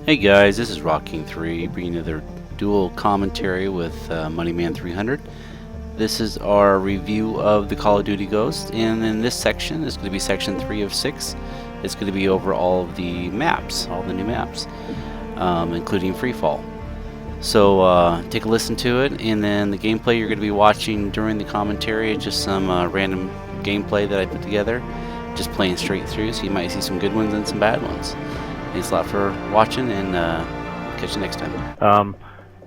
Hey guys, this is Rock King 3 bringing you their dual commentary with Moneyman 300. This is our review of the Call of Duty Ghost, and in this section is going to be section 3 of 6. It's going to be over all of the maps, all the new maps, including Freefall. So take a listen to it, and then the gameplay you're going to be watching during the commentary is just some random gameplay that I put together, just playing straight through, so you might see some good ones and some bad ones. Thanks a lot for watching, and catch you next time.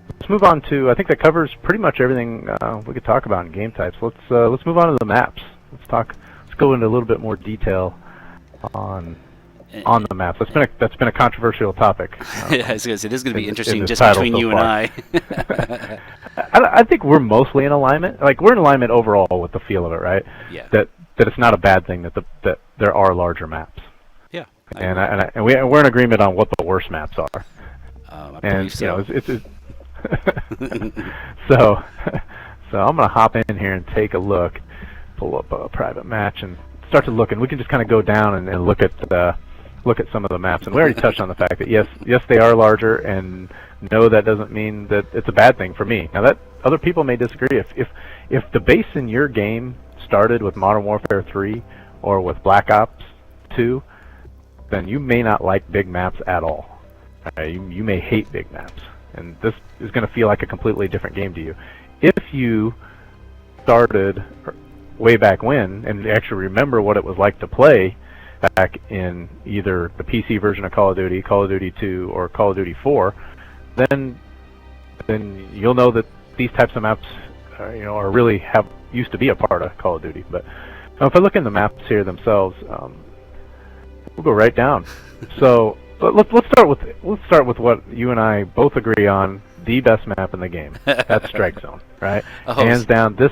Let's move on to, I think that covers pretty much everything we could talk about in game types. Let's move on to the maps. Let's go into a little bit more detail on the maps. That's been a controversial topic. Yeah, I was gonna say, this is going to be interesting just between you and I. I think we're mostly in alignment. Like, we're in alignment overall with the feel of it, right? Yeah. That it's not a bad thing that there are larger maps. Yeah. And we're in agreement on what the worst maps are. I And believe so. So I'm gonna hop in here and take a look, pull up a private match, and start to look, and we can just kind of go down and look at some of the maps. And we already touched on the fact that yes they are larger, and no, that doesn't mean that it's a bad thing for me. Now, that other people may disagree. If the base in your game started with Modern Warfare 3 or with Black Ops 2, then you may not like big maps at all. You may hate big maps, and this is going to feel like a completely different game to you. If you started way back when and actually remember what it was like to play back in either the PC version of Call of Duty 2, or Call of Duty 4, then you'll know that these types of maps are really used to be a part of Call of Duty. But if I look in the maps here themselves, we'll go right down. So let's start with what you and I both agree on, the best map in the game. That's Strike Zone, right? Oh. Hands down, this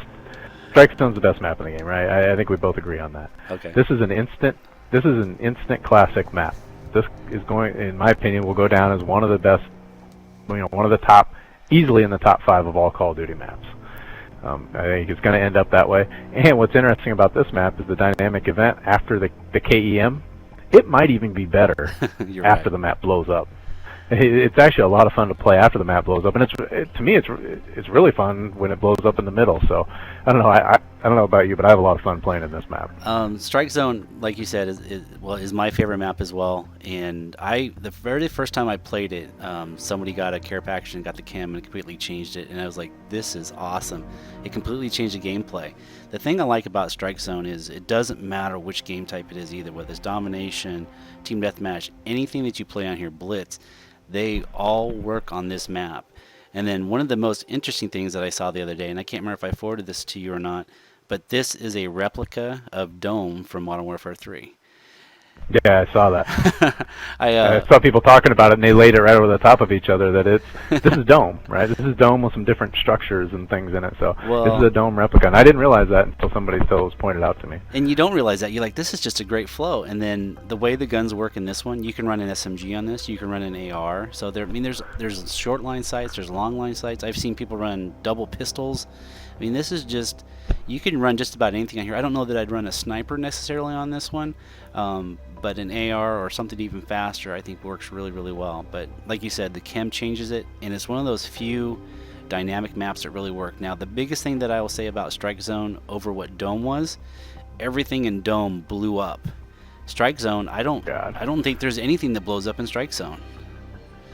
Strike Zone's the best map in the game, right? I think we both agree on that. Okay. This is an instant classic map. This is going, in my opinion, will go down as one of the best, one of the top, easily in the top 5 of all Call of Duty maps. I think it's going to end up that way. And what's interesting about this map is the dynamic event after the KEM. It might even be better You're after right. the map blows up. It's actually a lot of fun to play after the map blows up, and to me it's really fun when it blows up in the middle. So I don't know. I don't know about you, but I have a lot of fun playing in this map. Strike Zone, like you said, is my favorite map as well. And the very first time I played it, somebody got a care package and got the cam and completely changed it, and I was like, this is awesome. It completely changed the gameplay. The thing I like about Strike Zone is it doesn't matter which game type it is either, whether it's domination, team deathmatch, anything that you play on here, Blitz, they all work on this map. And then one of the most interesting things that I saw the other day, and I can't remember if I forwarded this to you or not, but this is a replica of Dome from Modern Warfare 3. Yeah, I saw that. I I saw people talking about it, and they laid it right over the top of each other. That this is Dome, right? This is Dome with some different structures and things in it. So this is a Dome replica, and I didn't realize that until somebody was pointed out to me. And you don't realize that. You're like, this is just a great flow. And then the way the guns work in this one, you can run an SMG on this. You can run an AR. So there's short line sights. There's long line sights. I've seen people run double pistols. I mean, this is just, you can run just about anything on here. I don't know that I'd run a sniper necessarily on this one, but an AR or something even faster I think works really, really well. But like you said, the chem changes it, and it's one of those few dynamic maps that really work. Now, the biggest thing that I will say about Strike Zone over what Dome was, everything in Dome blew up. Strike Zone, I don't think there's anything that blows up in Strike Zone.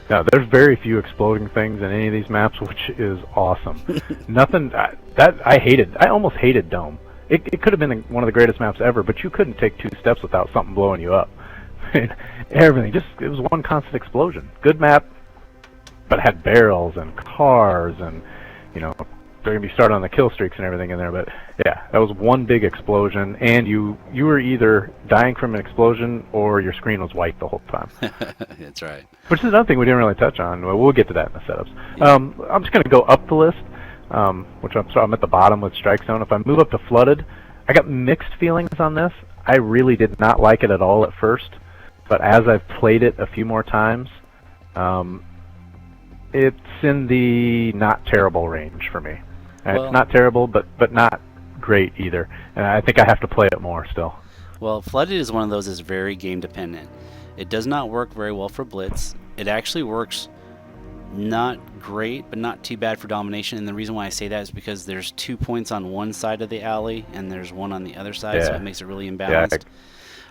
No, there's very few exploding things in any of these maps, which is awesome. Nothing that I hated. I almost hated Dome. It could have been one of the greatest maps ever, but you couldn't take 2 steps without something blowing you up. Everything, it was one constant explosion. Good map, but had barrels and cars, and they're gonna be started on the kill streaks and everything in there. But yeah, that was one big explosion, and you were either dying from an explosion or your screen was white the whole time. That's right. Which is another thing we didn't really touch on. We'll get to that in the setups. Yeah. I'm just gonna go up the list, which I'm at the bottom with Strike Zone. If I move up to Flooded, I got mixed feelings on this. I really did not like it at all at first, but as I've played it a few more times, it's in the not terrible range for me. It's not terrible, but not great either. And I think I have to play it more still. Well, Flooded is one of those that's very game dependent. It does not work very well for Blitz. it actually works not great, but not too bad for domination. And the reason why I say that is because there's 2 points on one side of the alley and there's one on the other side, so Yeah. it makes it really Yeah, imbalanced.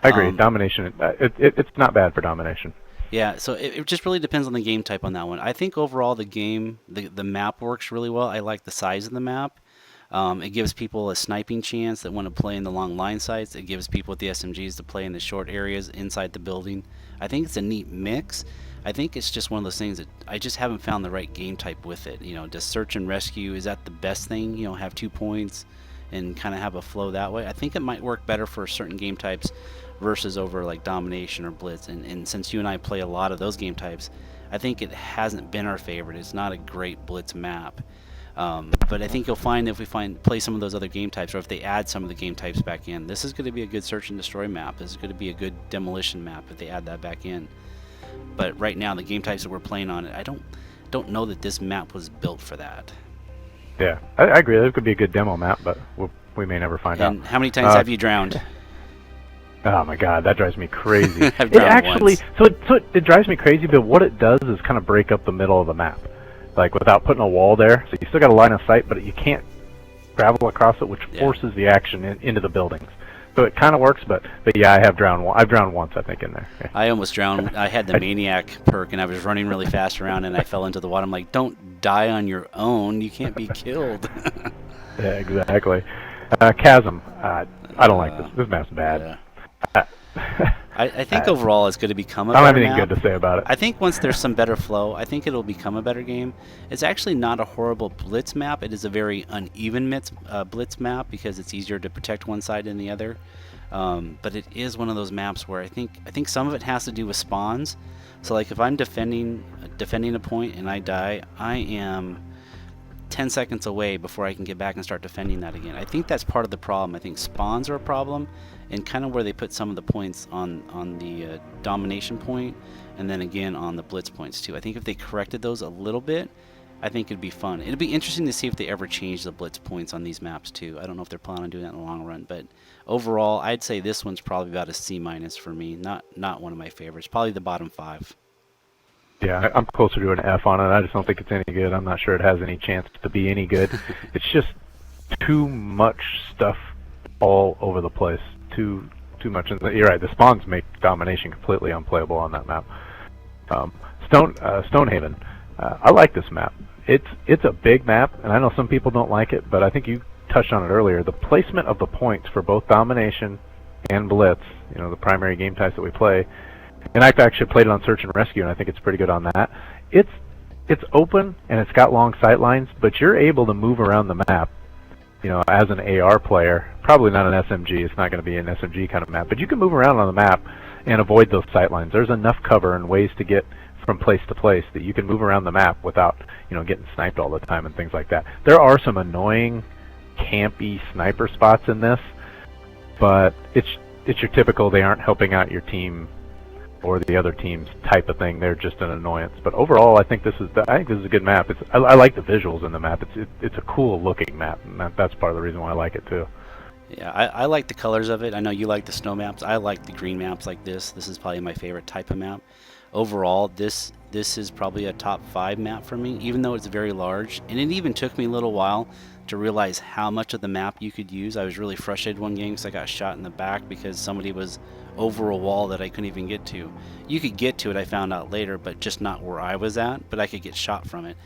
I agree. Um, Domination, it's not bad for domination. Yeah, so it just really depends on the game type on that one. I think overall the map works really well. I like the size of the map. It gives people a sniping chance that want to play in the long line sites. It gives people with the SMGs to play in the short areas inside the building. I think it's a neat mix. I think it's just one of those things that I just haven't found the right game type with it. Does search and rescue, is that the best thing? Have 2 points and kind of have a flow that way. I think it might work better for certain game types versus over like domination or blitz. And since you and I play a lot of those game types, I think it hasn't been our favorite. It's not a great blitz map. But I think you'll find if we play some of those other game types, or if they add some of the game types back in, this is going to be a good search and destroy map. This is going to be a good demolition map if they add that back in. But right now, the game types that we're playing on it, I don't know that this map was built for that. Yeah, I agree. That could be a good demo map, but we may never find out. And how many times have you drowned? Oh my God, that drives me crazy. I've It drowned actually, once. so it drives me crazy. But what it does is kind of break up the middle of the map, like without putting a wall there. So you still got a line of sight, but you can't travel across it, which Yeah. forces the action into the buildings. So it kind of works, but yeah, I've drowned once, I think, in there. Yeah. I almost drowned. I had the Maniac perk, and I was running really fast around, and I fell into the water. I'm like, don't die on your own. You can't be killed. Yeah, exactly. Chasm. I don't like this. This map's bad. Yeah. Uh, I think overall it's going to become a I don't have better anything map. good to say about it. I think once there's some better flow, I think it'll become a better game. It's actually not a horrible blitz map. It is a very uneven blitz map because it's easier to protect one side than the other. But it is one of those maps where I think some of it has to do with spawns. So like if I'm defending a point and I die, I am 10 seconds away before I can get back and start defending that again. I think that's part of the problem. I think spawns are a problem, and kind of where they put some of the points on the domination point, and then again on the blitz points too. I think if they corrected those a little bit, I think it'd be fun. It'd be interesting to see if they ever change the blitz points on these maps too. I don't know if they're planning on doing that in the long run, but overall, I'd say this one's probably about a C- for me. Not one of my favorites. Probably the bottom 5. Yeah, I'm closer to an F on it. I just don't think it's any good. I'm not sure it has any chance to be any good. It's just too much stuff all over the place. Too much. And you're right. The spawns make domination completely unplayable on that map. Stonehaven. I like this map. It's a big map, and I know some people don't like it, but I think you touched on it earlier. The placement of the points for both domination and blitz, the primary game types that we play. And I've actually played it on search and rescue, and I think it's pretty good on that. It's open and it's got long sight lines, but you're able to move around the map. As an AR player, probably not an SMG. It's not going to be an SMG kind of map, but you can move around on the map and avoid those sight lines. There's enough cover and ways to get from place to place that you can move around the map without, getting sniped all the time and things like that. There are some annoying, campy sniper spots in this, but it's your typical they aren't helping out your team or the other team's type of thing. They're just an annoyance. But overall, I think this is a good map. I like the visuals in the map. It's a cool looking map, and that's part of the reason why I like it too. Yeah, I like the colors of it. I know you like the snow maps. I like the green maps like this. This is probably my favorite type of map. Overall, this is probably a top 5 map for me, even though it's very large. And it even took me a little while to realize how much of the map you could use. I was really frustrated one game because I got shot in the back because somebody was over a wall that I couldn't even get to. You could get to it, I found out later, but just not where I was at, but I could get shot from it.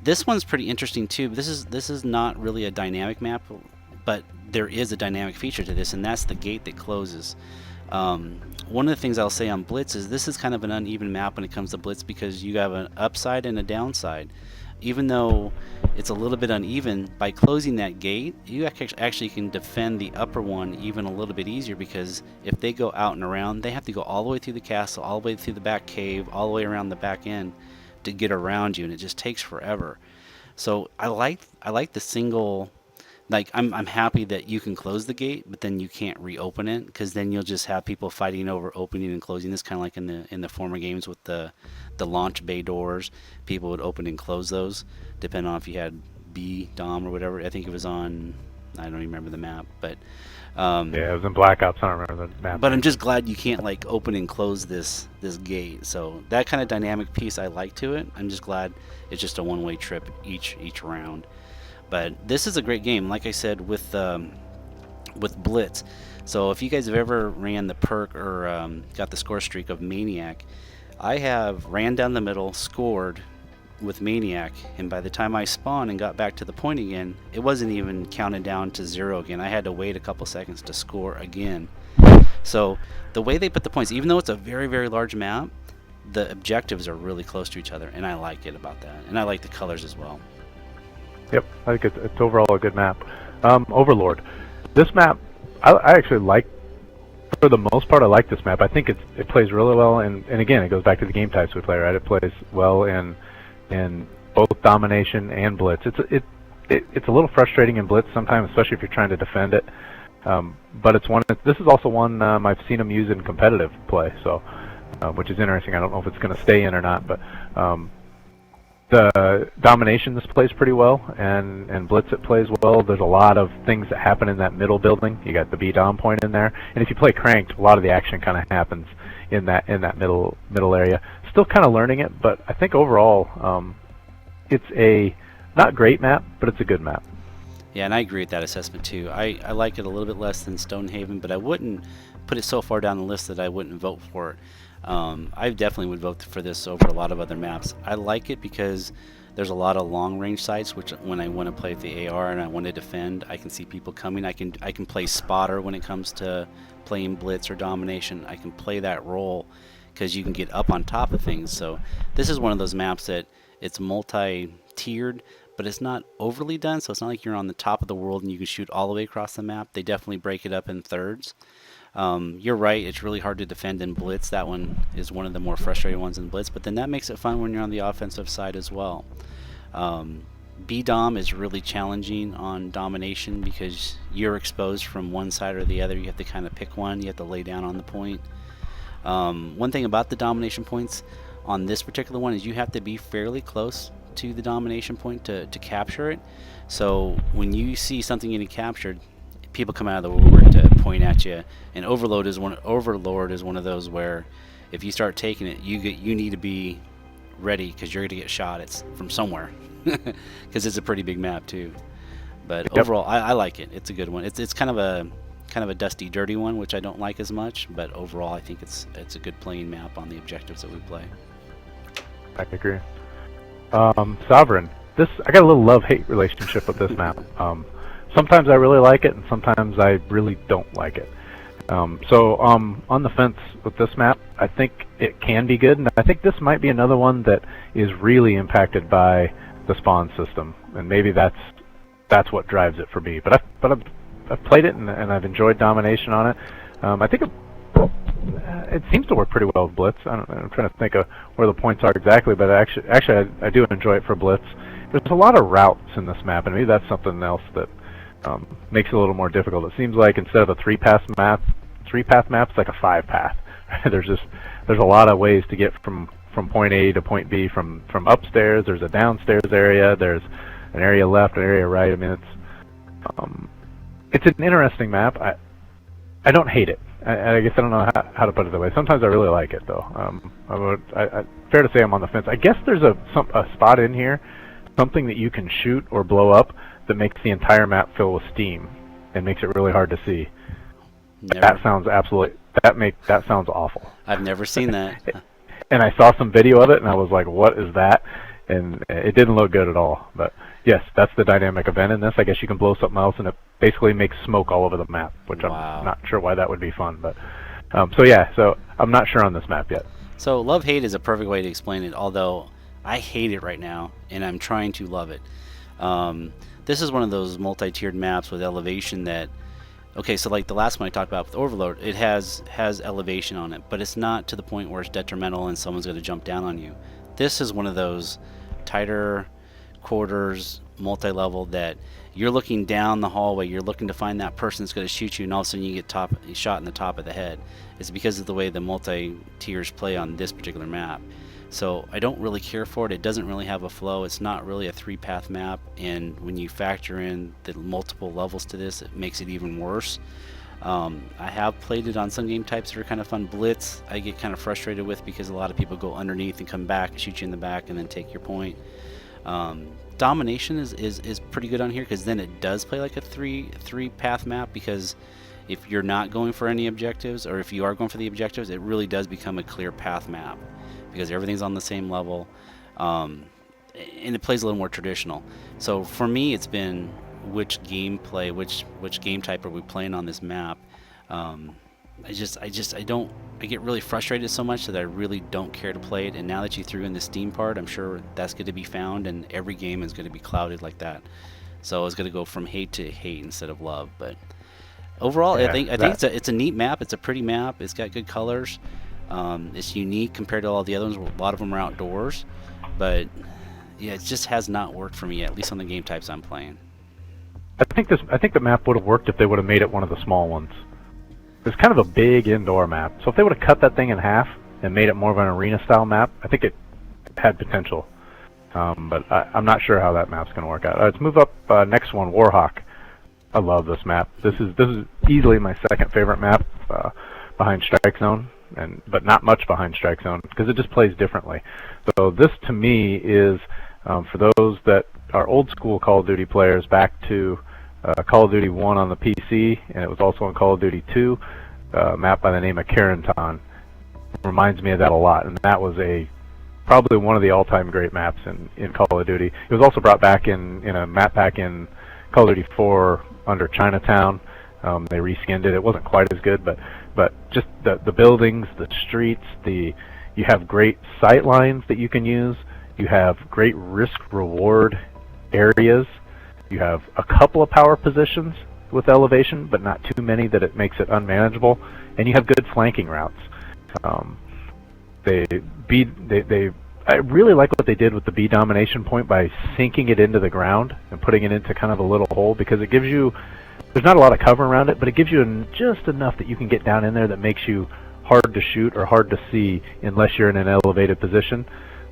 This one's pretty interesting too. This is not really a dynamic map, but there is a dynamic feature to this, and that's the gate that closes. One of the things I'll say on Blitz is this is kind of an uneven map when it comes to Blitz because you have an upside and a downside. Even though it's a little bit uneven, by closing that gate, you actually can defend the upper one even a little bit easier, because if they go out and around, they have to go all the way through the castle, all the way through the back cave, all the way around the back end to get around you, and it just takes forever. So I like the single. Like I'm happy that you can close the gate, but then you can't reopen it, because then you'll just have people fighting over opening and closing this, kind of like in the former games with the launch bay doors. People would open and close those, depending on if you had B, Dom, or whatever. I think it was on I don't even remember the map, but Yeah, it was in Black Ops. I don't remember the map. but I'm just glad you can't like open and close this gate. So that kind of dynamic piece I like to it. I'm just glad it's just a one-way trip each round. But this is a great game, like I said, with Blitz. So if you guys have ever ran the perk or got the score streak of Maniac, I have ran down the middle, scored with Maniac, and by the time I spawned and got back to the point again, it wasn't even counted down to 0 again. I had to wait a couple seconds to score again. So the way they put the points, even though it's a very, very large map, the objectives are really close to each other, and I like it about that. And I like the colors as well. Yep, I think it's overall a good map. Overlord. This map, I actually like, for the most part, I like this map. I think it plays really well, and again, it goes back to the game types we play, right? It plays well in both domination and blitz. It's a little frustrating in blitz sometimes, especially if you're trying to defend it. But this is also one I've seen them use in competitive play, so which is interesting. I don't know if it's going to stay in or not, but the domination this plays pretty well, and blitz it plays well. There's a lot of things that happen in that middle building. You got the B dom point in there, and if you play cranked, a lot of the action kind of happens in that middle area. Still kind of learning it, but I think overall it's a not great map, but it's a good map. Yeah, and I agree with that assessment too. I like it a little bit less than Stonehaven, but I wouldn't put it so far down the list that I wouldn't vote for it. I definitely would vote for this over a lot of other maps. I like it because there's a lot of long range sites, which when I want to play with the AR and I want to defend, I can see people coming. I can play spotter when it comes to playing blitz or domination. I can play that role because you can get up on top of things. So this is one of those maps that it's multi-tiered, but it's not overly done, so it's not like you're on the top of the world and you can shoot all the way across the map. They definitely break it up in thirds. You're right, it's really hard to defend in blitz. That one is one of the more frustrating ones in blitz, but then that makes it fun when you're on the offensive side as well. B-Dom is really challenging on domination because you're exposed from one side or the other. You have to kind of pick one. You have to lay down on the point. One thing about the domination points on this particular one is you have to be fairly close to the domination point to capture it. So when you see something getting captured, people come out of the woodwork to point at you. And Overlord is one of those where if you start taking it, you need to be ready because you're going to get shot. It's from somewhere because it's a pretty big map too. But Yep. Overall, I like it. It's a good one. It's kind of a dusty, dirty one, which I don't like as much. But overall, I think it's a good playing map on the objectives that we play. I agree. Sovereign. I got a little love-hate relationship with this map. Sometimes I really like it, and sometimes I really don't like it. So on the fence with this map, I think it can be good, and I think this might be another one that is really impacted by the spawn system, and maybe that's what drives it for me. But I've played it, and I've enjoyed domination on it. I think it seems to work pretty well with blitz. I'm trying to think of where the points are exactly, but actually I do enjoy it for blitz. There's a lot of routes in this map, and maybe that's something else that makes it a little more difficult. It seems like instead of a three-path map, it's like a 5-path. There's a lot of ways to get from point A to point B. From upstairs, there's a downstairs area. There's an area left, an area right. I mean, it's an interesting map. I don't hate it. I guess I don't know how to put it that way. Sometimes I really like it, though. Fair to say I'm on the fence. I guess there's a spot in here, something that you can shoot or blow up that makes the entire map fill with steam and makes it really hard to see. That sounds that sounds awful. I've never seen that. And I saw some video of it, and I was like, "What is that?" And it didn't look good at all. But yes, that's the dynamic event in this. I guess you can blow something else, and it basically makes smoke all over the map, which Wow. I'm not sure why that would be fun. But so I'm not sure on this map yet. So love-hate is a perfect way to explain it, although I hate it right now, and I'm trying to love it. This is one of those multi-tiered maps with elevation that, okay, so like the last one I talked about with Overlord, it has elevation on it, but it's not to the point where it's detrimental and someone's going to jump down on you. This is one of those tighter quarters, multi-level that you're looking down the hallway, you're looking to find that person that's going to shoot you, and all of a sudden you get shot in the top of the head. It's because of the way the multi-tiers play on this particular map. So I don't really care for it. It doesn't really have a flow. It's not really a 3-path map, and when you factor in the multiple levels to this, it makes it even worse. I have played it on some game types that are kind of fun. Blitz, I get kind of frustrated with because a lot of people go underneath and come back and shoot you in the back and then take your point. Domination is pretty good on here because then it does play like a three path map, because if you're not going for any objectives, or if you are going for the objectives, it really does become a clear path map because everything's on the same level, and it plays a little more traditional. So for me, it's been which gameplay, which game type are we playing on this map. I get really frustrated so much that I really don't care to play it. And now that you threw in the Steam part, I'm sure that's going to be found, and every game is going to be clouded like that. So it's going to go from hate to hate instead of love. But overall, Yeah, I think it's a neat map. It's a pretty map. It's got good colors. It's unique compared to all the other ones. A lot of them are outdoors, but yeah, it just has not worked for me yet, at least on the game types I'm playing. I think the map would have worked if they would have made it one of the small ones. It's kind of a big indoor map, so if they would have cut that thing in half and made it more of an arena-style map, I think it had potential. But I'm not sure how that map's going to work out. Let's move up. Next one, Warhawk. I love this map. This is easily my second favorite map behind Strike Zone, but not much behind Strike Zone because it just plays differently. So this to me is for those that are old school Call of Duty players, back to Call of Duty 1 on the PC, and it was also on Call of Duty 2, a map by the name of Carentan. Reminds me of that a lot, and that was probably one of the all-time great maps in Call of Duty. It was also brought back in a map pack in Call of Duty 4 under Chinatown. They reskinned it. It wasn't quite as good, but just the buildings, the streets, you have great sight lines that you can use. You have great risk-reward areas. You have a couple of power positions with elevation, but not too many that it makes it unmanageable. And you have good flanking routes. I really like what they did with the B domination point by sinking it into the ground and putting it into kind of a little hole, because it gives you, there's not a lot of cover around it, but it gives you just enough that you can get down in there that makes you hard to shoot or hard to see unless you're in an elevated position.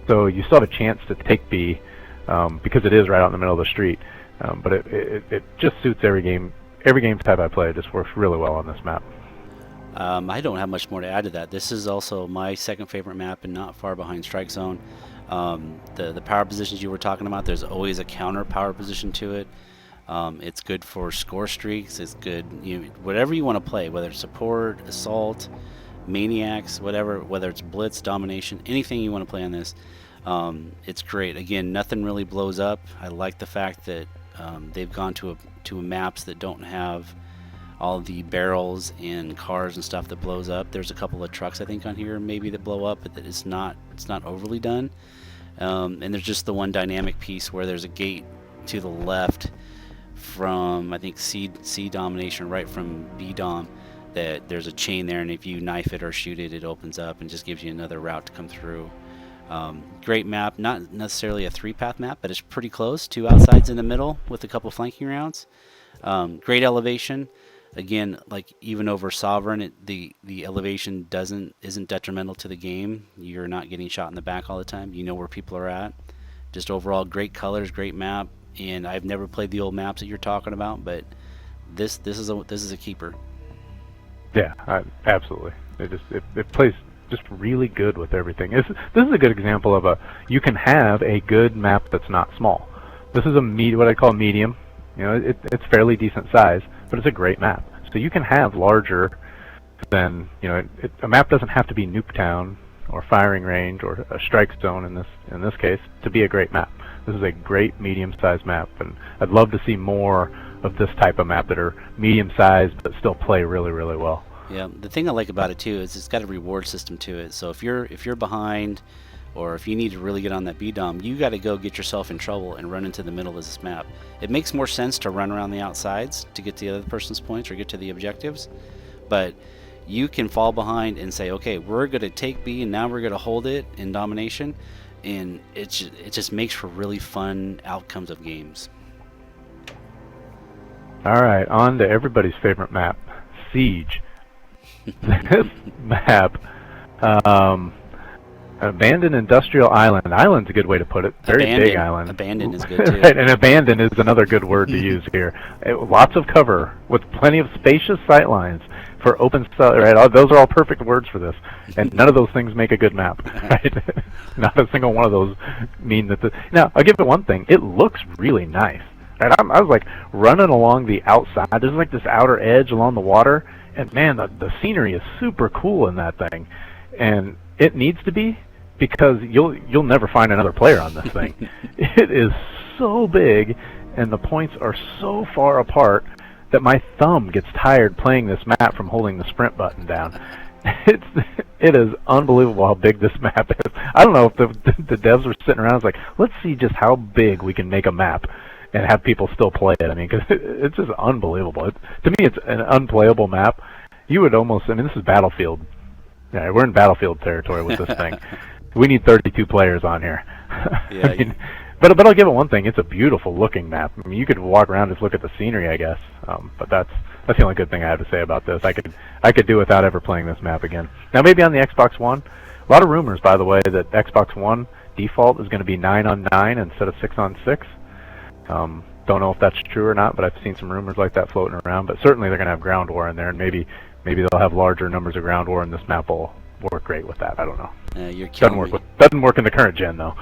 So you still have a chance to take B because it is right out in the middle of the street. But it just suits every game. Every game type I play, it just works really well on this map. I don't have much more to add to that. This is also my second favorite map and not far behind Strike Zone. The power positions you were talking about, there's always a counter power position to it. It's good for score streaks. It's good, whatever you want to play, whether it's support, assault, maniacs, whether it's blitz, domination, anything you want to play on this. It's great. Again, nothing really blows up. I like the fact that they've gone to maps that don't have all the barrels and cars and stuff that blows up. There's a couple of trucks I think on here maybe that blow up, but that it's not overly done. And there's just the one dynamic piece where there's a gate to the left from I think C domination, right from B dom, that there's a chain there, and if you knife it or shoot it, it opens up and just gives you another route to come through. Great map, not necessarily a 3-path map, but it's pretty close. 2 outsides in the middle with a couple flanking rounds. Great elevation. Again, like even over Sovereign, the elevation isn't detrimental to the game. You're not getting shot in the back all the time. You know where people are at. Just overall great colors, great map. And I've never played the old maps that you're talking about, but this is a keeper. Yeah, absolutely. It plays just really good with everything. This is a good example of you can have a good map that's not small. This is what I call medium. It's fairly decent size, but it's a great map. So you can have larger than, a map doesn't have to be Nuketown or Firing Range or a Strike Zone in this case to be a great map. This is a great medium-sized map, and I'd love to see more of this type of map that are medium-sized but still play really, really well. Yeah, the thing I like about it too is it's got a reward system to it. So if you're behind, or if you need to really get on that B-dom, you got to go get yourself in trouble and run into the middle of this map. It makes more sense to run around the outsides to get to the other person's points or get to the objectives, but you can fall behind and say, okay, we're going to take B and now we're going to hold it in domination, and it just makes for really fun outcomes of games. All right, on to everybody's favorite map, Siege. This map, Abandoned industrial island. Island's a good way to put it. Very big island. Abandoned is good too. Right, and abandoned is another good word to use here. Lots of cover with plenty of spacious sight lines for open stuff. Right, those are all perfect words for this. And none of those things make a good map. Right, not a single one of those mean that. Now, I'll give it one thing. It looks really nice. Right, I was like running along the outside. There's like this outer edge along the water, and man, the scenery is super cool in that thing. And it needs to be, because you'll never find another player on this thing. It is so big, and the points are so far apart that my thumb gets tired playing this map from holding the sprint button down. It is unbelievable how big this map is. I don't know if the devs were sitting around, it's like, let's see just how big we can make a map and have people still play it. I mean, because it's just unbelievable. To me, it's an unplayable map. You would almost, I mean, this is Battlefield. Yeah, we're in Battlefield territory with this thing. We need 32 players on here. Yeah, I mean, but I'll give it one thing. It's a beautiful looking map. I mean, you could walk around and just look at the scenery, I guess. But that's the only good thing I have to say about this. I could do without ever playing this map again. Now, maybe on the Xbox One. A lot of rumors, by the way, that Xbox One default is going to be 9-on-9 instead of 6-on-6. Don't know if that's true or not, but I've seen some rumors like that floating around. But certainly they're going to have Ground War in there, and maybe they'll have larger numbers of Ground War, and this map will work great with that. I don't know. You're killing me. Doesn't work in the current gen though.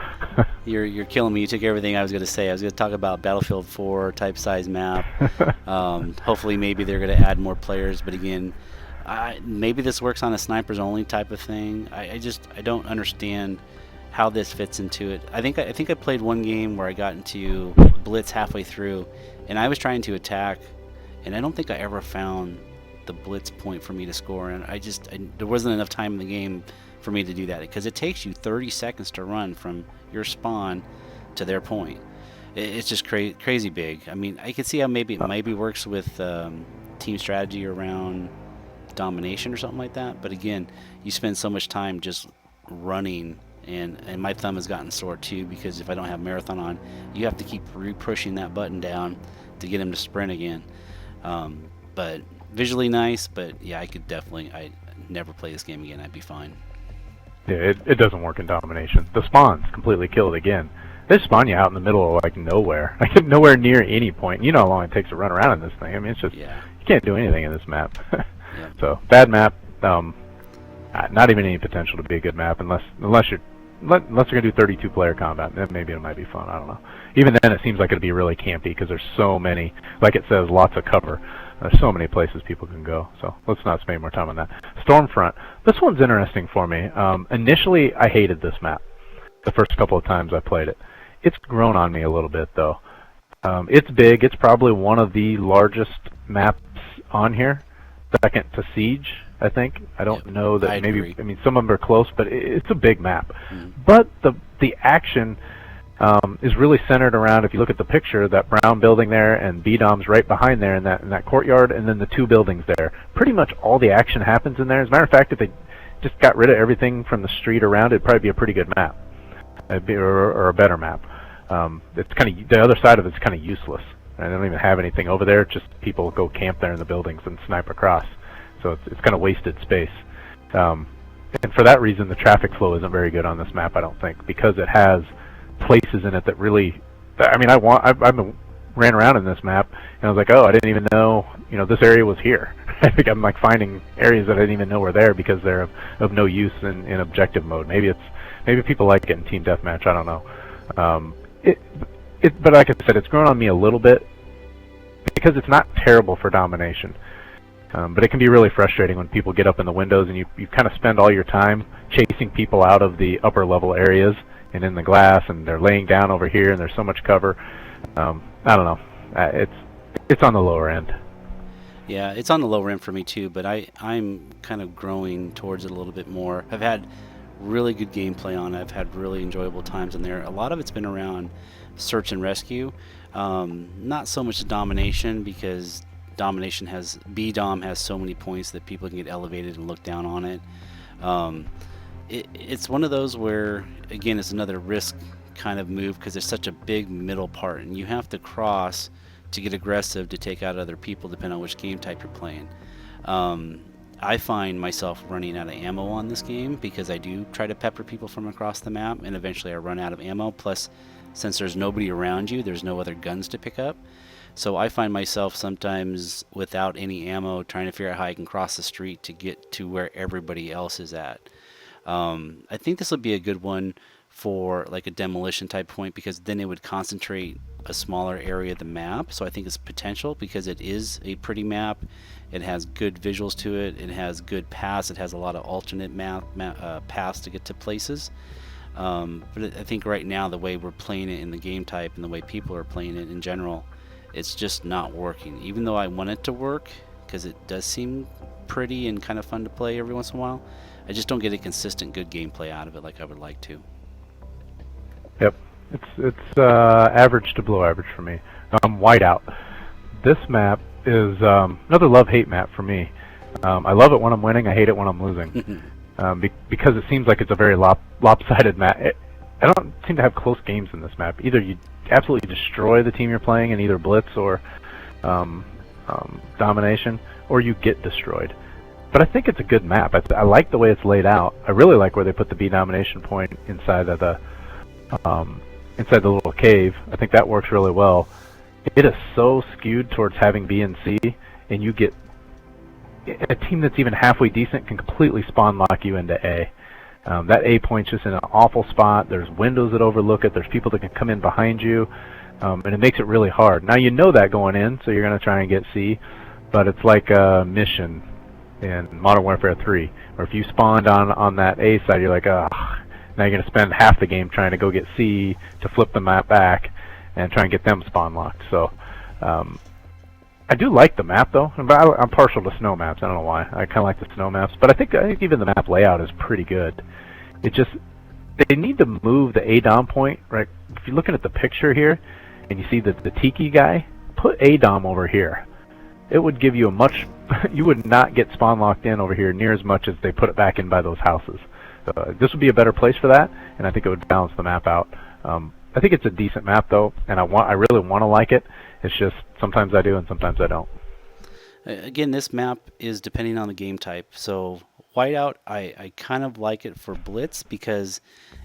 You're killing me. You took everything I was going to say. I was going to talk about Battlefield 4 type size map. Hopefully, maybe they're going to add more players. But again, maybe this works on a snipers only type of thing. I don't understand how this fits into it. I think I played one game where I got into Blitz halfway through, and I was trying to attack, and I don't think I ever found the Blitz point for me to score, and there wasn't enough time in the game for me to do that, because it takes you 30 seconds to run from your spawn to their point. It's just crazy big. I mean, I could see how maybe it maybe works with team strategy around domination or something like that, but again, you spend so much time just running, and my thumb has gotten sore too, because if I don't have marathon on, you have to keep pushing that button down to get him to sprint again. But visually nice, but yeah, I'd never play this game again. I'd be fine. Yeah, it doesn't work in domination. The spawns completely kill it again. They spawn you out in the middle of like nowhere, like nowhere near any point. You know how long it takes to run around in this thing. I mean, it's just, yeah. You can't do anything in this map. Yeah. So bad map. Not even any potential to be a good map unless you're gonna do 32 player combat. Then maybe it might be fun. I don't know. Even then, it seems like it'd be really campy because there's so many. Like it says, lots of cover. There's so many places people can go, so let's not spend more time on that. Stormfront. This one's interesting for me. Initially, I hated this map the first couple of times I played it. It's grown on me a little bit, though. It's big. It's probably one of the largest maps on here, second to Siege, I think. I don't know that I'd maybe. agree. I mean, some of them are close, but it's a big map. Mm. But the action is really centered around, if you look at the picture, that brown building there, and B-Dom's right behind there in that courtyard, and then the two buildings there. Pretty much all the action happens in there. As a matter of fact, if they just got rid of everything from the street around, it'd probably be a pretty good map, or a better map. It's kind of, the other side of it's kind of useless. They don't even have anything over there. Just people go camp there in the buildings and snipe across. So it's kind of wasted space. And for that reason, the traffic flow isn't very good on this map, I don't think, because it has places in it that really, I mean, I've ran around in this map, and I was like, oh, I didn't even know, this area was here. I think I'm like finding areas that I didn't even know were there because they're of no use in objective mode. Maybe people like it in team deathmatch. I don't know. But like I said, it's grown on me a little bit because it's not terrible for domination. But it can be really frustrating when people get up in the windows and you kind of spend all your time chasing people out of the upper level areas and in the glass, and they're laying down over here and there's so much cover. I don't know. It's on the lower end. Yeah, it's on the lower end for me too, but I'm kind of growing towards it a little bit more. I've had really good gameplay on it. I've had really enjoyable times in there. A lot of it's been around search and rescue. Not so much domination, because domination B-Dom has so many points that people can get elevated and look down on it. It's one of those where, again, it's another risk kind of move because there's such a big middle part, and you have to cross to get aggressive to take out other people depending on which game type you're playing. I find myself running out of ammo on this game because I do try to pepper people from across the map, and eventually I run out of ammo. Plus, since there's nobody around you, there's no other guns to pick up. So I find myself sometimes without any ammo trying to figure out how I can cross the street to get to where everybody else is at. I think this would be a good one for like a demolition type point, because then it would concentrate a smaller area of the map. So I think it's potential because it is a pretty map. It has good visuals to it. It has good paths. It has a lot of alternate paths to get to places. But I think right now the way we're playing it in the game type and the way people are playing it in general, it's just not working. Even though I want it to work, because it does seem pretty and kind of fun to play every once in a while, I just don't get a consistent good gameplay out of it like I would like to. Yep, it's average to below average for me. Whiteout. This map is another love-hate map for me. I love it when I'm winning. I hate it when I'm losing. Because it seems like it's a very lopsided map. I don't seem to have close games in this map. Either you absolutely destroy the team you're playing in either Blitz or Domination, or you get destroyed. But I think it's a good map. I like the way it's laid out. I really like where they put the B domination point inside of the little cave. I think that works really well. It is so skewed towards having B and C, and you get a team that's even halfway decent can completely spawn lock you into A. That A point's just in an awful spot. There's windows that overlook it. There's people that can come in behind you, and it makes it really hard. Now you know that going in, so you're going to try and get C, but it's like a mission in Modern Warfare 3, where if you spawned on that A side, you're like, ugh. Now you're going to spend half the game trying to go get C to flip the map back and try and get them spawn locked. So I do like the map though, but I'm partial to snow maps. I don't know why. I kind of like the snow maps, but I think even the map layout is pretty good. It just, they need to move the A dom point, right? If you're looking at the picture here and you see the Tiki guy, put A dom over here. It would give you a much, you would not get spawn locked in over here near as much as they put it back in by those houses. This would be a better place for that, and I think it would balance the map out. I think it's a decent map though, and I really want to like it. It's just sometimes I do and sometimes I don't. Again, this map is depending on the game type. So Whiteout, I kind of like it for Blitz because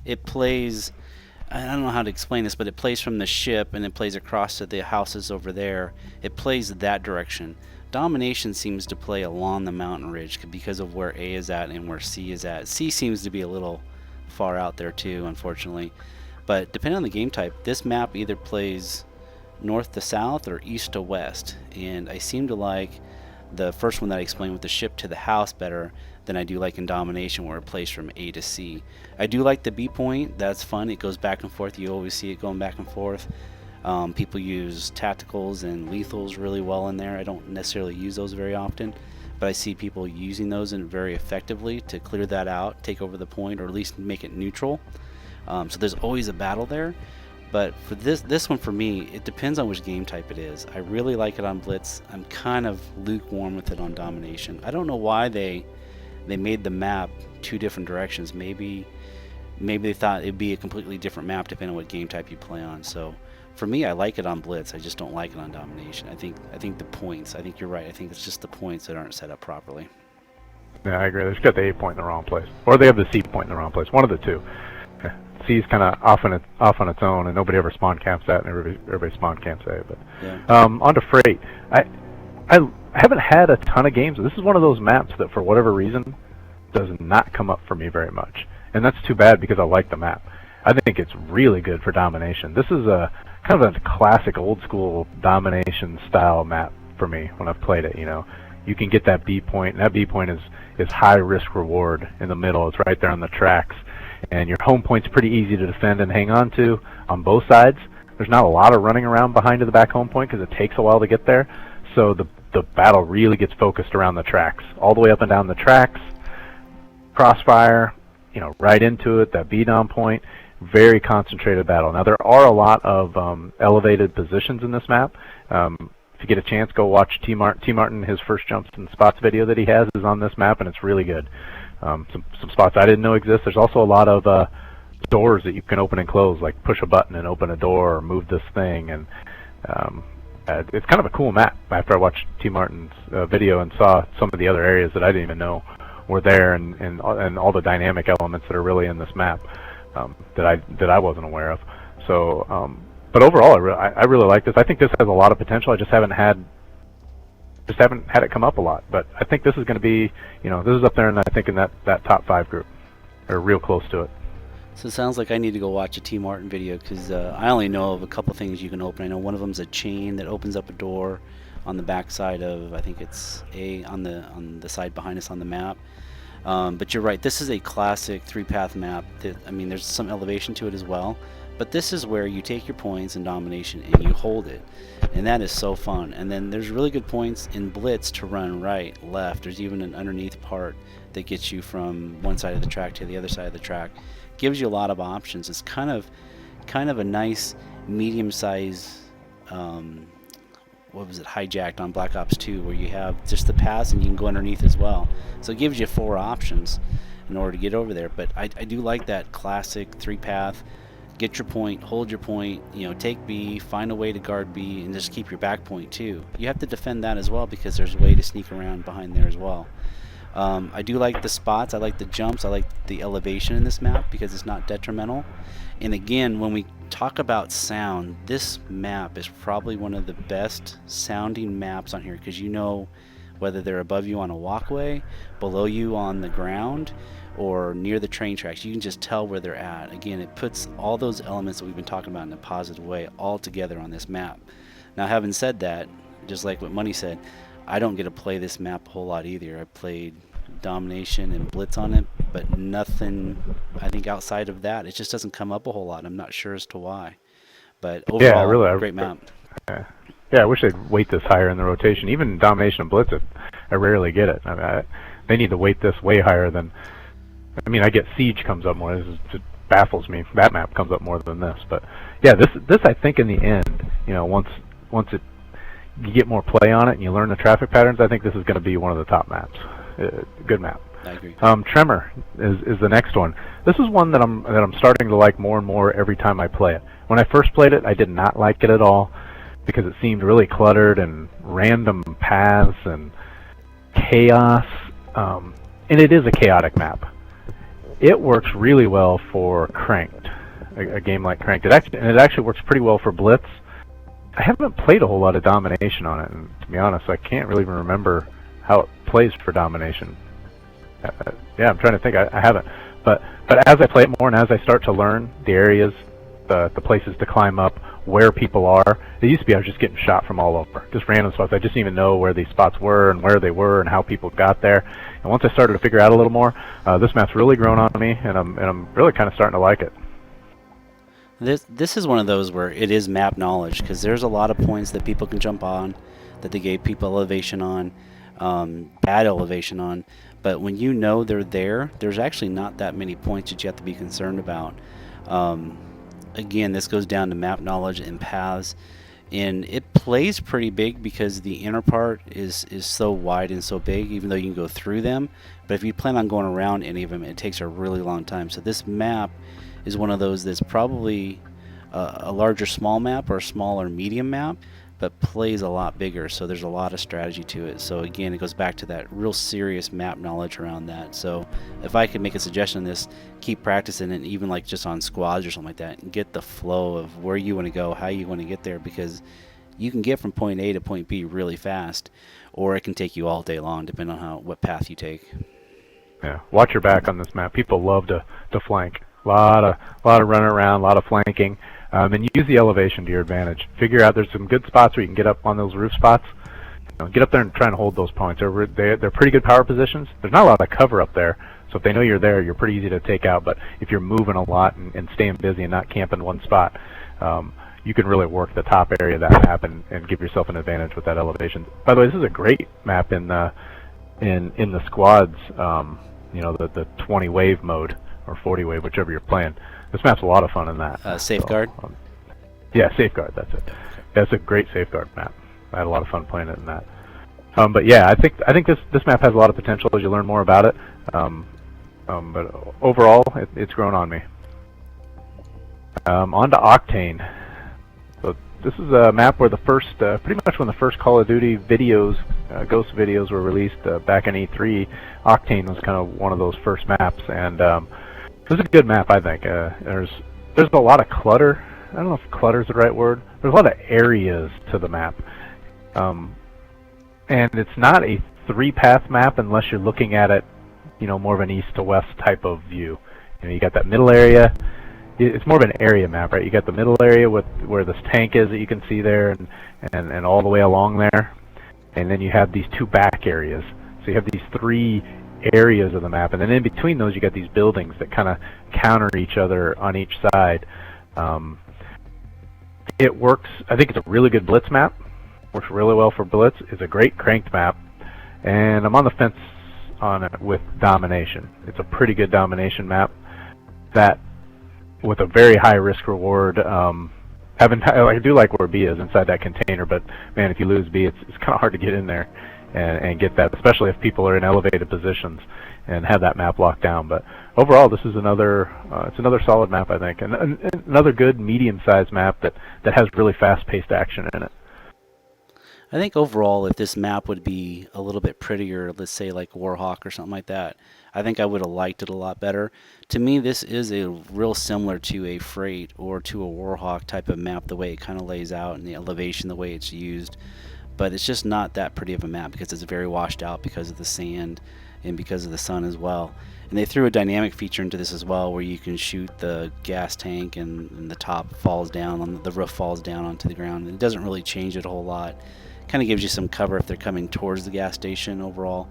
it plays, I don't know how to explain this, but it plays from the ship and it plays across to the houses over there. It plays that direction. Domination seems to play along the mountain ridge because of where A is at and where C is at. C seems to be a little far out there too, unfortunately. But depending on the game type, this map either plays north to south or east to west. And I seem to like the first one that I explained with the ship to the house better than I do like in Domination, where it plays from A to C. I do like the B point. That's fun. It goes back and forth. You always see it going back and forth. People use tacticals and lethals really well in there. I don't necessarily use those very often, but I see people using those very effectively to clear that out, take over the point, or at least make it neutral. So there's always a battle there. But for this one for me, it depends on which game type it is. I really like it on Blitz. I'm kind of lukewarm with it on Domination. I don't know why they made the map two different directions. Maybe they thought it'd be a completely different map depending on what game type you play on. So for me, I like it on Blitz. I just don't like it on Domination. I think the points. I think you're right. I think it's just the points that aren't set up properly. Yeah, I agree. They've got the A point in the wrong place, or they have the C point in the wrong place. One of the two. C is kind of off on its own, and nobody ever spawn camps that, and everybody spawn camps A. But yeah. On to Freight. I haven't had a ton of games. This is one of those maps that, for whatever reason, does not come up for me very much, and that's too bad because I like the map. I think it's really good for Domination. This is a kind of a classic old school Domination style map for me when I've played it. You know, you can get that B point, and that B point is high risk reward in the middle. It's right there on the tracks, and your home point's pretty easy to defend and hang on to on both sides. There's not a lot of running around behind to the back home point because it takes a while to get there. So the battle really gets focused around the tracks, all the way up and down the tracks. Crossfire, you know, right into it. That B-dom point. Very concentrated battle. Now there are a lot of elevated positions in this map. If you get a chance, go watch T Martin. His first jumps and spots video that he has is on this map, and it's really good. Some spots I didn't know exist. There's also a lot of doors that you can open and close, like push a button and open a door, or move this thing, and it's kind of a cool map after I watched T. Martin's video and saw some of the other areas that I didn't even know were there, and all the dynamic elements that are really in this map that I wasn't aware of. So, but overall, I really like this. I think this has a lot of potential. I just haven't had it come up a lot. But I think this is going to be, this is up there, and I think in that top 5 group, or real close to it. So it sounds like I need to go watch a T. Martin video, because I only know of a couple things you can open. I know one of them is a chain that opens up a door on the back side of, I think it's on the side behind us on the map. But you're right, this is a classic 3-path map. There's some elevation to it as well. But this is where you take your points in domination and you hold it. And that is so fun. And then there's really good points in blitz to run right, left. There's even an underneath part that gets you from one side of the track to the other side of the track. Gives you a lot of options. It's kind of a nice medium-size hijacked on Black Ops 2, where you have just the paths and you can go underneath as well. So it gives you 4 options in order to get over there. But I do like that classic 3-path. Get your point, hold your point, take B, find a way to guard B, and just keep your back point too. You have to defend that as well, because there's a way to sneak around behind there as well. I do like the spots, I like the jumps, I like the elevation in this map because it's not detrimental. And again, when we talk about sound, this map is probably one of the best sounding maps on here, because whether they're above you on a walkway, below you on the ground, or near the train tracks, you can just tell where they're at. Again, it puts all those elements that we've been talking about in a positive way all together on this map. Now, having said that, just like what Money said, I don't get to play this map a whole lot either. I played domination and blitz on it, but nothing, I think, outside of that. It just doesn't come up a whole lot. I'm not sure as to why. But overall, great map. Yeah, I wish they'd weight this higher in the rotation. Even domination and blitz, I rarely get it. They need to weight this way higher than... I get Siege comes up more. It baffles me. That map comes up more than this. But yeah, this I think in the end, once you get more play on it and you learn the traffic patterns, I think this is going to be one of the top maps. Good map. I agree. Tremor is the next one. This is one that I'm starting to like more and more every time I play it. When I first played it, I did not like it at all because it seemed really cluttered and random paths and chaos. And it is a chaotic map. It works really well for Cranked, a game like Cranked. It actually works pretty well for Blitz. I haven't played a whole lot of Domination on it, and to be honest, I can't really even remember how it plays for Domination. Yeah, I'm trying to think. I haven't. But as I play it more and as I start to learn the areas, the places to climb up, where people are, it used to be I was just getting shot from all over, just random spots. I didn't even know where these spots were and where they were and how people got there. And once I started to figure out a little more, this map's really grown on me, and I'm really kind of starting to like it. This is one of those where it is map knowledge, because there's a lot of points that people can jump on, that they gave people elevation on, bad elevation on. But when you know they're there, there's actually not that many points that you have to be concerned about. Again, this goes down to map knowledge and paths, and it plays pretty big because the inner part is so wide and so big, even though you can go through them. But if you plan on going around any of them, it takes a really long time. So this map is one of those that's probably a larger small map or a smaller medium map, but plays a lot bigger, so there's a lot of strategy to it. So again, it goes back to that real serious map knowledge around that. So if I could make a suggestion on this, keep practicing it, even like just on squads or something like that, and get the flow of where you want to go, how you want to get there, because you can get from point A to point B really fast, or it can take you all day long depending on what path you take. Yeah, watch your back on this map. People love to flank. A lot of running around, a lot of flanking. And use the elevation to your advantage. Figure out there's some good spots where you can get up on those roof spots. Get up there and try and hold those points. They're pretty good power positions. There's not a lot of cover up there, so if they know you're there, you're pretty easy to take out. But if you're moving a lot and staying busy and not camping one spot, you can really work the top area of that map and give yourself an advantage with that elevation. By the way, this is a great map in the squads. The 20 wave mode or 40 wave, whichever you're playing. This map's a lot of fun in that. Safeguard? So, yeah, Safeguard, that's it. That's a great Safeguard map. I had a lot of fun playing it in that. But yeah, I think this map has a lot of potential as you learn more about it. But overall, it's grown on me. On to Octane. So This is a map where the first, pretty much when the first Call of Duty videos, Ghost videos were released back in E3, Octane was kind of one of those first maps, and it was a good map, I think. There's a lot of clutter. I don't know if clutter is the right word. There's a lot of areas to the map, and it's not a three-path map unless you're looking at it, you know, more of an east to west type of view. You know, you got that middle area. It's more of an area map, right? You got the middle area with where this tank is that you can see there, and all the way along there, and then you have these two back areas. So you have these three areas of the map, and then in between those you got these buildings that kind of counter each other on each side. It works. I think it's a really good blitz map. Works really well for blitz. It's a great cranked map, and I'm on the fence on it with domination. It's a pretty good domination map that, with a very high risk reward. I do like where B is inside that container, but man, if you lose B, it's kind of hard to get in there and get that, especially if people are in elevated positions and have that map locked down. But overall, this is another it's another solid map, I think, and another good medium-sized map that has really fast-paced action in it. I think overall, if this map would be a little bit prettier, let's say like Warhawk or something like that, I think I would have liked it a lot better. To me, this is a real similar to a Freight or to a Warhawk type of map, the way it kind of lays out and the elevation, the way it's used. But it's just not that pretty of a map because it's very washed out because of the sand and because of the sun as well. And they threw a dynamic feature into this as well, where you can shoot the gas tank and the top falls down, the roof falls down onto the ground. And it doesn't really change it a whole lot. Kind of gives you some cover if they're coming towards the gas station overall,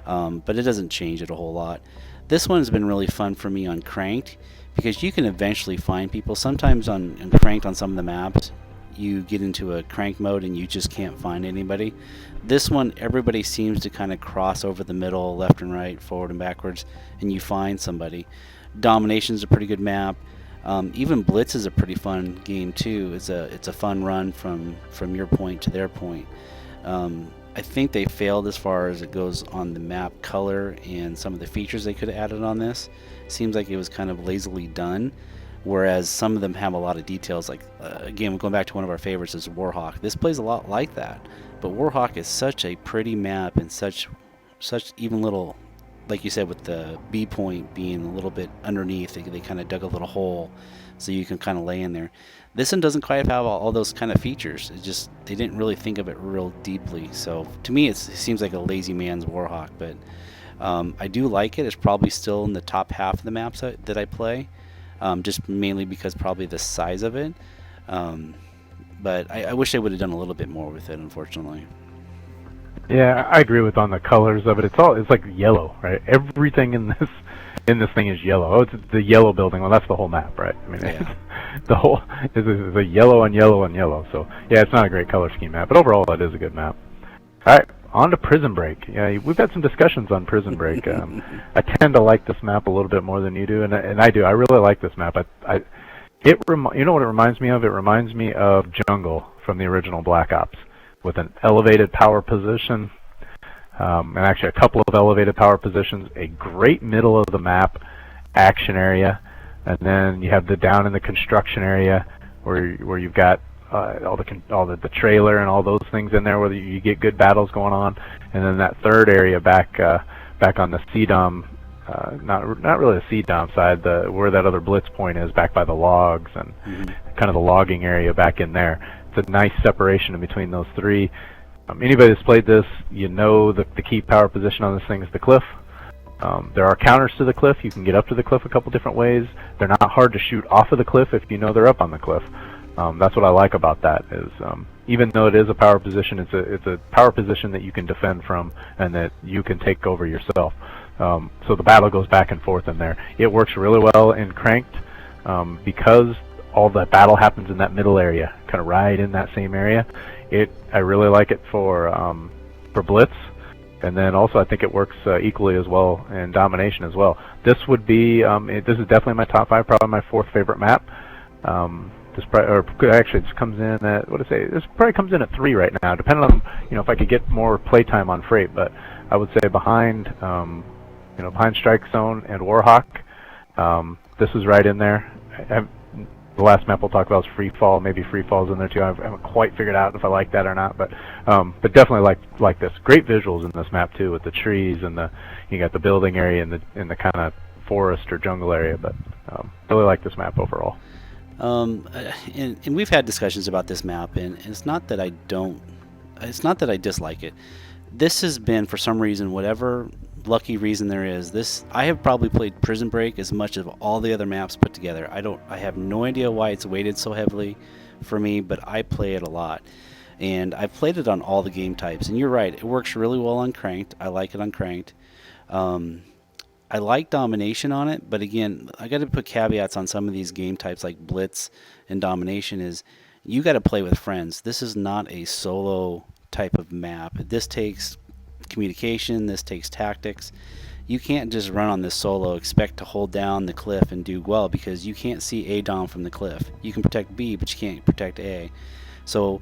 but it doesn't change it a whole lot. This one's been really fun for me on Cranked because you can eventually find people. Sometimes on Cranked on some of the maps, you get into a crank mode and you just can't find anybody. This one, everybody seems to kind of cross over the middle, left and right, forward and backwards, and you find somebody. Domination's a pretty good map. Even Blitz is a pretty fun game too. It's a fun run from your point to their point. I think they failed as far as it goes on the map color and some of the features they could have added on this. Seems like it was kind of lazily done, whereas some of them have a lot of details. Like again, going back to one of our favorites is Warhawk. This plays a lot like that, but Warhawk is such a pretty map and such even little, like you said, with the B point being a little bit underneath, they kind of dug a little hole so you can kind of lay in there. This one doesn't quite have all those kind of features. It just, they didn't really think of it real deeply. So to me, it seems like a lazy man's Warhawk, but I do like it. It's probably still in the top half of the maps that I play, just mainly because probably the size of it. But I wish they would have done a little bit more with it, unfortunately. Yeah, I agree with on the colors of it. It's like yellow, right? Everything in this thing is yellow. Oh, it's the yellow building. Well, that's the whole map, right? I mean, Yeah. the whole is a yellow and yellow and yellow. So yeah, it's not a great color scheme map, but overall it is a good map. All right, on to Prison Break. Yeah, we've had some discussions on Prison Break. I tend to like this map a little bit more than you do, and I do. I really like this map. You know what it reminds me of? It reminds me of Jungle from the original Black Ops, with an elevated power position, and actually a couple of elevated power positions, a great middle of the map action area, and then you have the down in the construction area where you've got all the trailer and all those things in there where you get good battles going on, and then that third area back on the CDOM, not really the CDOM side, where that other blitz point is, back by the logs and kind of the logging area back in there. It's a nice separation in between those three. Anybody that's played this, you know the key power position on this thing is the cliff. There are counters to the cliff. You can get up to the cliff a couple different ways. They're not hard to shoot off of the cliff if you know they're up on the cliff. That's what I like about that, is even though it is a power position, it's a power position that you can defend from and that you can take over yourself. So the battle goes back and forth in there. It works really well in Cranked because all the battle happens in that middle area, kind of right in that same area. I really like it for Blitz, and then also I think it works equally as well in Domination as well. This would be this is definitely my top 5, probably my 4th favorite map. This comes in at, what to say? This probably comes in at 3 right now, depending on if I could get more playtime on Freight. But I would say behind behind Strike Zone and Warhawk, this is right in there. The last map we'll talk about is Free Fall. Maybe Free Fall's in there too. I haven't quite figured out if I like that or not, but definitely like this. Great visuals in this map too, with the trees and you got the building area and the kind of forest or jungle area. But really like this map overall. And we've had discussions about this map, and it's not that I dislike it. This has been, for some reason, whatever lucky reason there is, I have probably played Prison Break as much as all the other maps put together. I have no idea why it's weighted so heavily for me, but I play it a lot. And I've played it on all the game types, and you're right, it works really well on Cranked. I like it on Cranked. I like Domination on it, but again, I got to put caveats on some of these game types like Blitz and Domination. Is you got to play with friends. This is not a solo type of map. This takes communication, this takes tactics. You can't just run on this solo, expect to hold down the cliff and do well, because you can't see A Dom from the cliff. You can protect B, but you can't protect A. So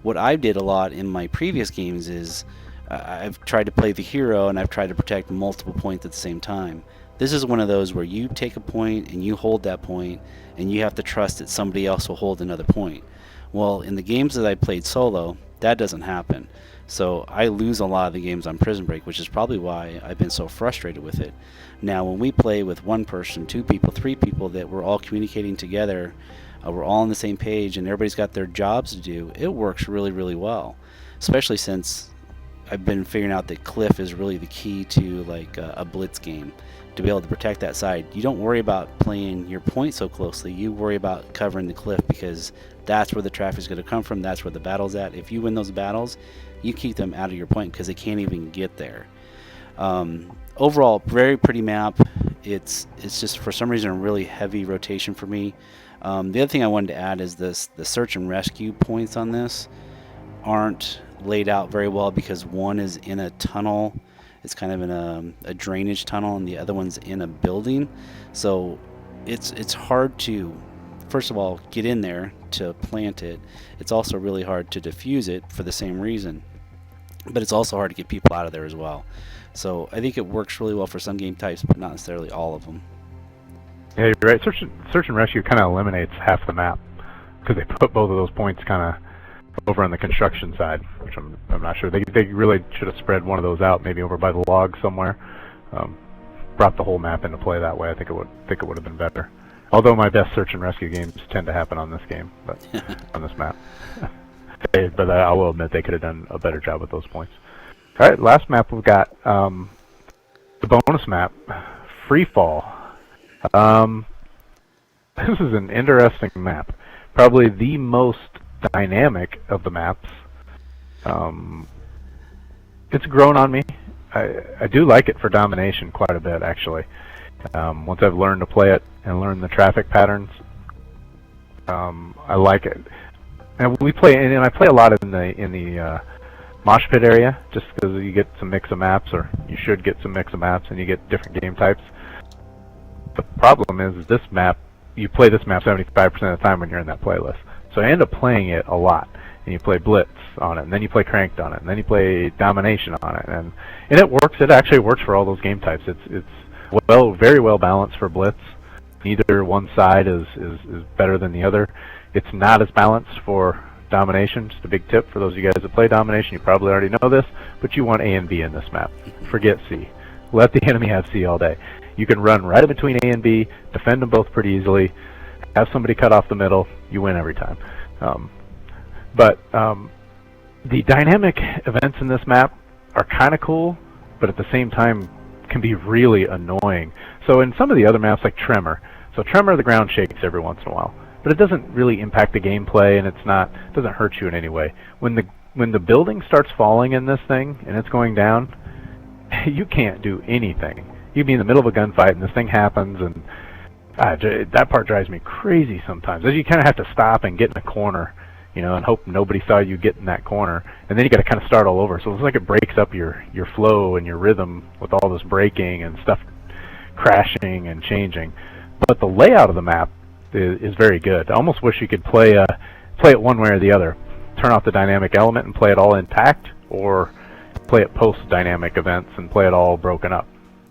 what I did a lot in my previous games is I've tried to play the hero, and I've tried to protect multiple points at the same time. This is one of those where you take a point and you hold that point, and you have to trust that somebody else will hold another point. Well, in the games that I played solo, that doesn't happen. So I lose a lot of the games on Prison Break, which is probably why I've been so frustrated with it. Now, when we play with one person, two people, three people, that we're all communicating together, we're all on the same page, and everybody's got their jobs to do, it works really, really well. Especially since I've been figuring out that cliff is really the key to like a blitz game. To be able to protect that side, you don't worry about playing your point so closely. You worry about covering the cliff, because that's where the traffic's going to come from. That's where the battle's at. If you win those battles, you keep them out of your point because they can't even get there. Overall, very pretty map. It's just for some reason a really heavy rotation for me. The other thing I wanted to add is the search and rescue points on this aren't laid out very well, because one is in a tunnel. It's kind of in a drainage tunnel, and the other one's in a building. So it's hard to, first of all, get in there to plant it. It's also really hard to defuse it for the same reason. But it's also hard to get people out of there as well. So I think it works really well for some game types, but not necessarily all of them. Yeah, you're right. Search and rescue kind of eliminates half the map, because they put both of those points kind of over on the construction side, which I'm not sure. They really should have spread one of those out, maybe over by the log somewhere. Brought the whole map into play that way. I think it would have been better. Although my best search and rescue games tend to happen on this game, but on this map. But I will admit they could have done a better job with those points. All right, last map we've got the bonus map, Free Fall. This is an interesting map. Probably the most dynamic of the maps. It's grown on me. I do like it for domination quite a bit, actually. Once I've learned to play it and learn the traffic patterns, I like it. And I play a lot in the mosh pit area, just because you get some mix of maps, or you should get some mix of maps, and you get different game types. The problem is this map, you play this map 75% of the time when you're in that playlist. So I end up playing it a lot, and you play Blitz on it, and then you play Cranked on it, and then you play Domination on it, and it works. It actually works for all those game types. It's very well balanced for Blitz. Neither one side is better than the other. It's not as balanced for Domination. Just a big tip for those of you guys that play Domination, you probably already know this, but you want A and B in this map. Forget C. Let the enemy have C all day. You can run right in between A and B, defend them both pretty easily, have somebody cut off the middle, you win every time. But the dynamic events in this map are kind of cool, but at the same time can be really annoying. So in some of the other maps, like Tremor, the ground shakes every once in a while, but it doesn't really impact the gameplay, and it doesn't hurt you in any way. When the building starts falling in this thing and it's going down, you can't do anything. You'd be in the middle of a gunfight and this thing happens, and that part drives me crazy sometimes. As you kind of have to stop and get in a corner, and hope nobody saw you get in that corner, and then you got to kind of start all over. So it's like it breaks up your flow and your rhythm with all this braking and stuff crashing and changing. But the layout of the map is very good. I almost wish you could play it one way or the other. Turn off the dynamic element and play it all intact, or play it post-dynamic events and play it all broken up.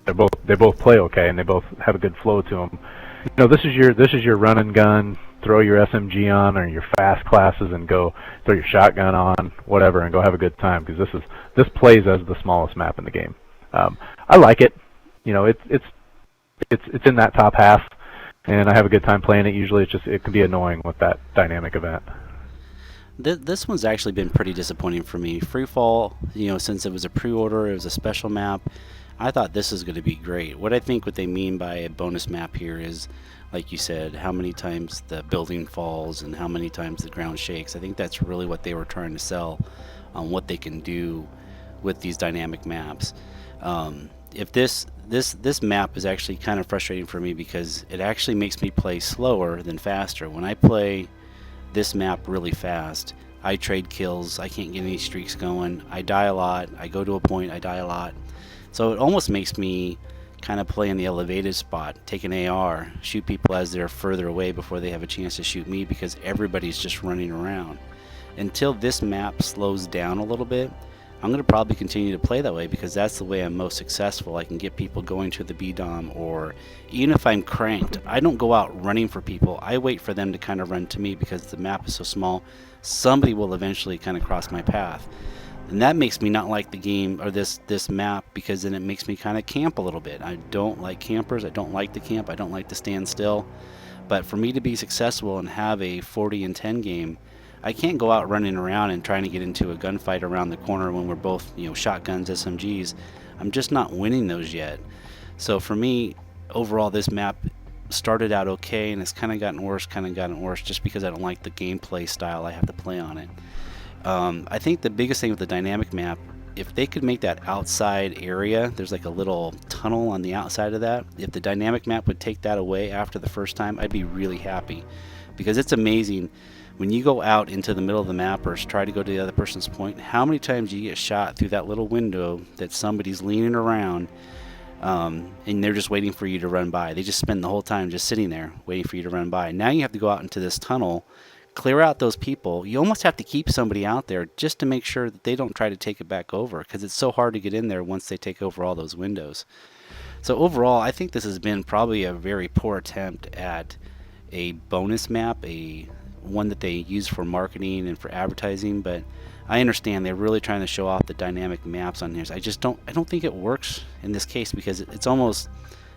They both play okay, and they both have a good flow to them. This is your run and gun throw your SMG on or your fast classes and go throw your shotgun on, whatever, and go have a good time, because this plays as the smallest map in the game. I like it. You know, it's in that top half, and I have a good time playing it. Usually, it can be annoying with that dynamic event. This one's actually been pretty disappointing for me. Freefall, you know, since it was a pre-order, it was a special map. I thought this is going to be great. What they mean by a bonus map here is, like you said, how many times the building falls and how many times the ground shakes. I think that's really what they were trying to sell on what they can do with these dynamic maps. If this map is actually kind of frustrating for me because it actually makes me play slower than faster. When I play this map really fast, I trade kills, I can't get any streaks going, I die a lot, I go to a point, I die a lot. So it almost makes me kind of play in the elevated spot, take an AR, shoot people as they're further away before they have a chance to shoot me, because everybody's just running around. Until this map slows down a little bit, I'm going to probably continue to play that way, because that's the way I'm most successful. I can get people going to the BDOM, or even if I'm cranked, I don't go out running for people. I wait for them to kind of run to me, because the map is so small, somebody will eventually kind of cross my path. And that makes me not like the game, or this map, because then it makes me kind of camp a little bit. I don't like campers. I don't like to camp. I don't like to stand still. But for me to be successful and have a 40 and 10 game, I can't go out running around and trying to get into a gunfight around the corner when we're both, you know, shotguns, SMGs. I'm just not winning those yet. So for me, overall, this map started out okay, and it's kind of gotten worse, just because I don't like the gameplay style I have to play on it. I think the biggest thing with the dynamic map, if they could make that outside area, there's like a little tunnel on the outside of that. If the dynamic map would take that away after the first time, I'd be really happy, because it's amazing when you go out into the middle of the map or try to go to the other person's point, how many times you get shot through that little window that somebody's leaning around, and they're just waiting for you to run by. They just spend the whole time just sitting there waiting for you to run by. Now you have to go out into this tunnel, clear out those people. You almost have to keep somebody out there just to make sure that they don't try to take it back over, because it's so hard to get in there once they take over all those windows. So overall, I think this has been probably a very poor attempt at a bonus map, one that they use for marketing and for advertising. But I understand they're really trying to show off the dynamic maps on here. So I don't think it works in this case, because it's almost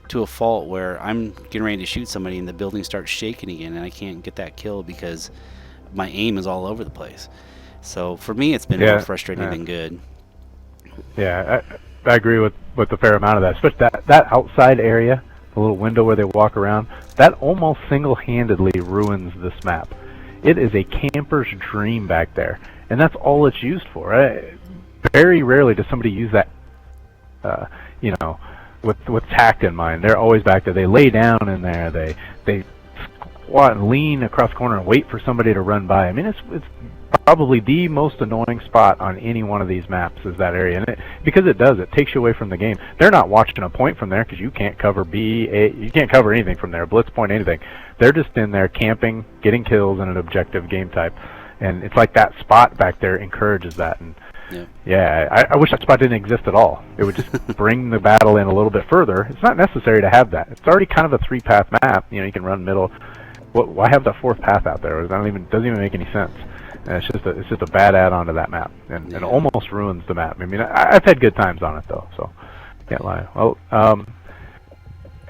to a fault where I'm getting ready to shoot somebody and the building starts shaking again, and I can't get that kill because my aim is all over the place. So for me, it's been more frustrating than good. Yeah, I agree with a fair amount of that. Especially that outside area, the little window where they walk around, that almost single-handedly ruins this map. It is a camper's dream back there, and that's all it's used for. Very rarely does somebody use that, you know, with tact in mind. They're always back there. They lay down in there. They squat and lean across the corner and wait for somebody to run by. I mean, it's probably the most annoying spot on any one of these maps is that area, and because it takes you away from the game. They're not watching a point from there, because you can't cover you can't cover anything from there, blitz point, anything. They're just in there camping, getting kills in an objective game type, and it's like that spot back there encourages that. And I wish that spot didn't exist at all. It would just bring the battle in a little bit further. It's not necessary to have that. It's already kind of a 3-path map. You know, you can run middle. Why have that 4th path out there? It doesn't even make any sense. And it's just a bad add-on to that map, and it almost ruins the map. I mean, I've had good times on it though, so can't lie. Well,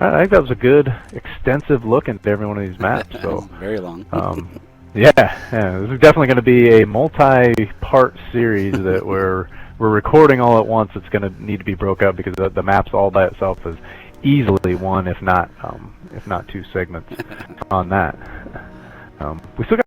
I think that was a good, extensive look into every one of these maps. So very long. Yeah, this is definitely going to be a multi-part series that we're recording all at once. It's going to need to be broke up, because the maps all by itself is easily one, if not 2 segments on that. We still got